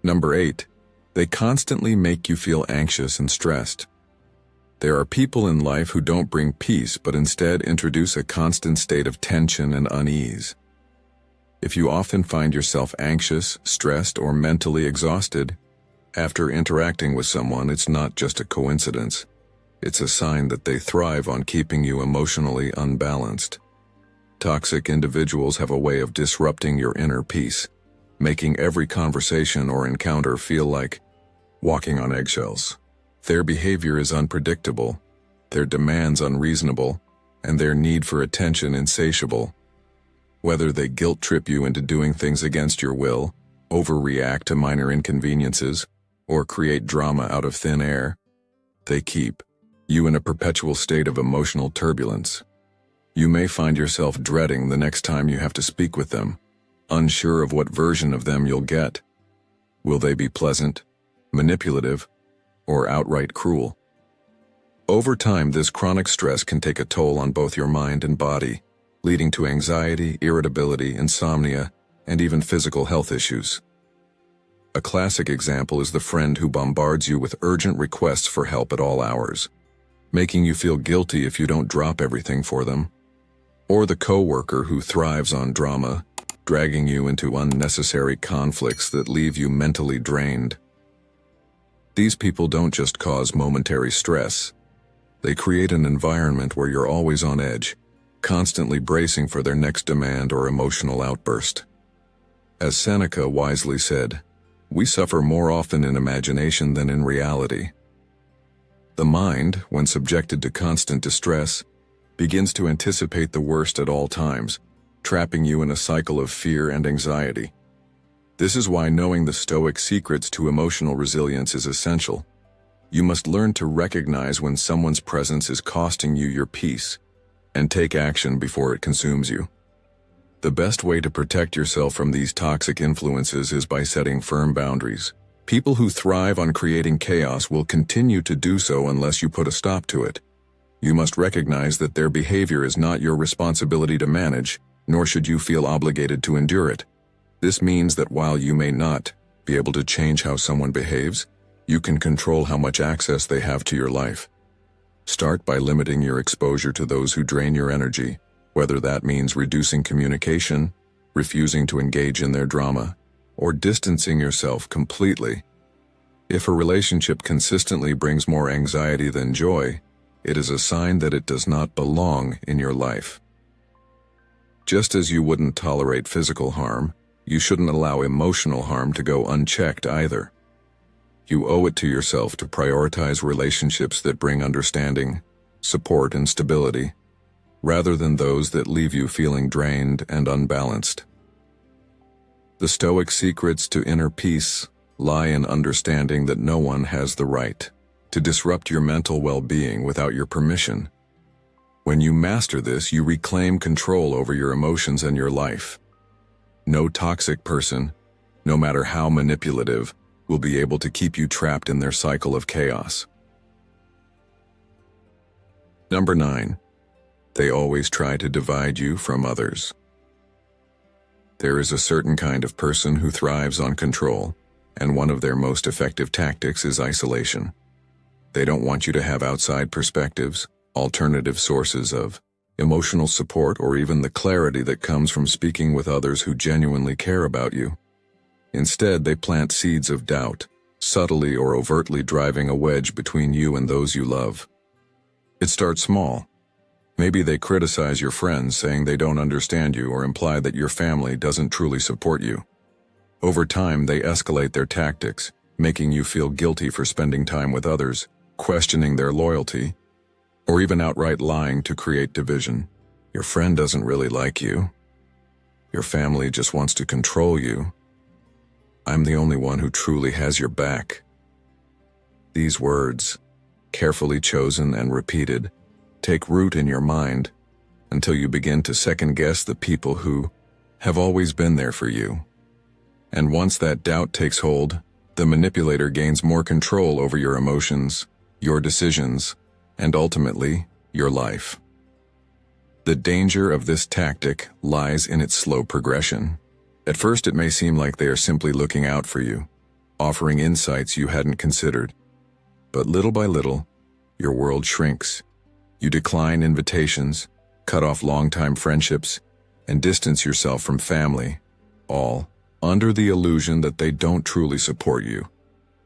Number 8, they constantly make you feel anxious and stressed. There are people in life who don't bring peace but instead introduce a constant state of tension and unease. If you often find yourself anxious, stressed, or mentally exhausted after interacting with someone, it's not just a coincidence. It's a sign that they thrive on keeping you emotionally unbalanced. Toxic individuals have a way of disrupting your inner peace, making every conversation or encounter feel like walking on eggshells. Their behavior is unpredictable, their demands unreasonable, and their need for attention insatiable. Whether they guilt-trip you into doing things against your will, overreact to minor inconveniences, or create drama out of thin air, they keep you in a perpetual state of emotional turbulence. You may find yourself dreading the next time you have to speak with them, unsure of what version of them you'll get. Will they be pleasant, manipulative, or outright cruel? Over time, this chronic stress can take a toll on both your mind and body, leading to anxiety, irritability, insomnia, and even physical health issues. A classic example is the friend who bombards you with urgent requests for help at all hours, making you feel guilty if you don't drop everything for them. Or the coworker who thrives on drama, dragging you into unnecessary conflicts that leave you mentally drained. These people don't just cause momentary stress. They create an environment where you're always on edge, constantly bracing for their next demand or emotional outburst. As Seneca wisely said, we suffer more often in imagination than in reality. The mind, when subjected to constant distress, begins to anticipate the worst at all times, trapping you in a cycle of fear and anxiety. This is why knowing the Stoic secrets to emotional resilience is essential. You must learn to recognize when someone's presence is costing you your peace, and take action before it consumes you. The best way to protect yourself from these toxic influences is by setting firm boundaries. People who thrive on creating chaos will continue to do so unless you put a stop to it. You must recognize that their behavior is not your responsibility to manage, nor should you feel obligated to endure it. This means that while you may not be able to change how someone behaves, you can control how much access they have to your life. Start by limiting your exposure to those who drain your energy, whether that means reducing communication, refusing to engage in their drama, or distancing yourself completely. If a relationship consistently brings more anxiety than joy, it is a sign that it does not belong in your life. Just as you wouldn't tolerate physical harm, you shouldn't allow emotional harm to go unchecked either. You owe it to yourself to prioritize relationships that bring understanding, support, and stability, rather than those that leave you feeling drained and unbalanced. The Stoic secrets to inner peace lie in understanding that no one has the right to disrupt your mental well-being without your permission. When you master this, you reclaim control over your emotions and your life. No toxic person, no matter how manipulative, will be able to keep you trapped in their cycle of chaos. Number 9. They always try to divide you from others. There is a certain kind of person who thrives on control, and one of their most effective tactics is isolation. They don't want you to have outside perspectives, alternative sources of emotional support, or even the clarity that comes from speaking with others who genuinely care about you. Instead, they plant seeds of doubt, subtly or overtly driving a wedge between you and those you love. It starts small. Maybe they criticize your friends, saying they don't understand you, or imply that your family doesn't truly support you. Over time, they escalate their tactics, making you feel guilty for spending time with others, questioning their loyalty, or even outright lying to create division. Your friend doesn't really like you. Your family just wants to control you. I'm the only one who truly has your back. These words, carefully chosen and repeated, take root in your mind until you begin to second-guess the people who have always been there for you. And once that doubt takes hold, the manipulator gains more control over your emotions, your decisions, and ultimately, your life. The danger of this tactic lies in its slow progression. At first, it may seem like they are simply looking out for you, offering insights you hadn't considered. But little by little, your world shrinks. You decline invitations, cut off long-time friendships, and distance yourself from family, all under the illusion that they don't truly support you.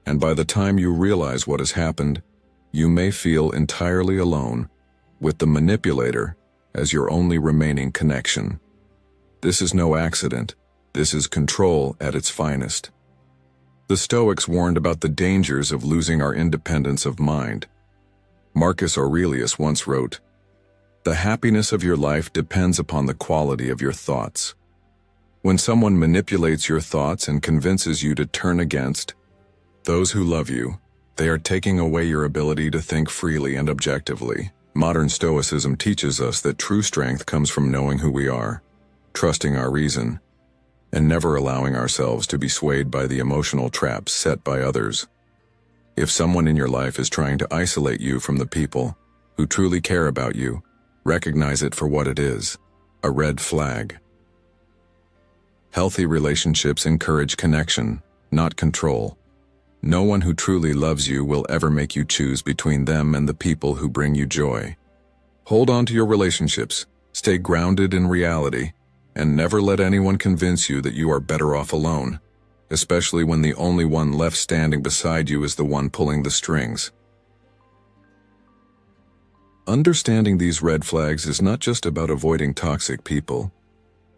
And by the time you realize what has happened, you may feel entirely alone, with the manipulator as your only remaining connection. This is no accident. This is control at its finest. The Stoics warned about the dangers of losing our independence of mind. Marcus Aurelius once wrote, "The happiness of your life depends upon the quality of your thoughts." When someone manipulates your thoughts and convinces you to turn against those who love you, they are taking away your ability to think freely and objectively. Modern Stoicism teaches us that true strength comes from knowing who we are, trusting our reason, and never allowing ourselves to be swayed by the emotional traps set by others. If someone in your life is trying to isolate you from the people who truly care about you, recognize it for what it is, a red flag. Healthy relationships encourage connection, not control. No one who truly loves you will ever make you choose between them and the people who bring you joy. Hold on to your relationships, stay grounded in reality, and never let anyone convince you that you are better off alone, especially when the only one left standing beside you is the one pulling the strings. Understanding these red flags is not just about avoiding toxic people.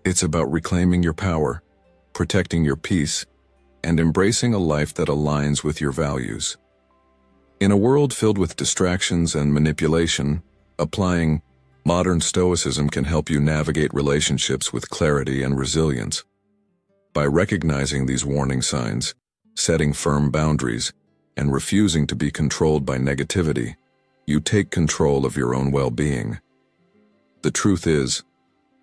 It's about reclaiming your power, protecting your peace, and embracing a life that aligns with your values. In a world filled with distractions and manipulation, applying modern Stoicism can help you navigate relationships with clarity and resilience. By recognizing these warning signs, setting firm boundaries, and refusing to be controlled by negativity, you take control of your own well-being. The truth is,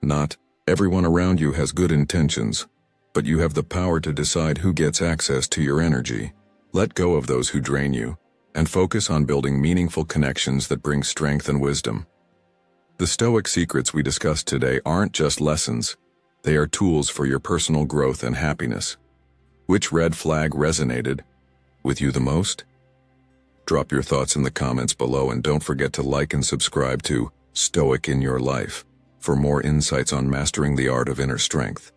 not everyone around you has good intentions, but you have the power to decide who gets access to your energy. Let go of those who drain you, and focus on building meaningful connections that bring strength and wisdom. The Stoic secrets we discussed today aren't just lessons, they are tools for your personal growth and happiness. Which red flag resonated with you the most? Drop your thoughts in the comments below, and don't forget to like and subscribe to Stoic in Your Life for more insights on mastering the art of inner strength.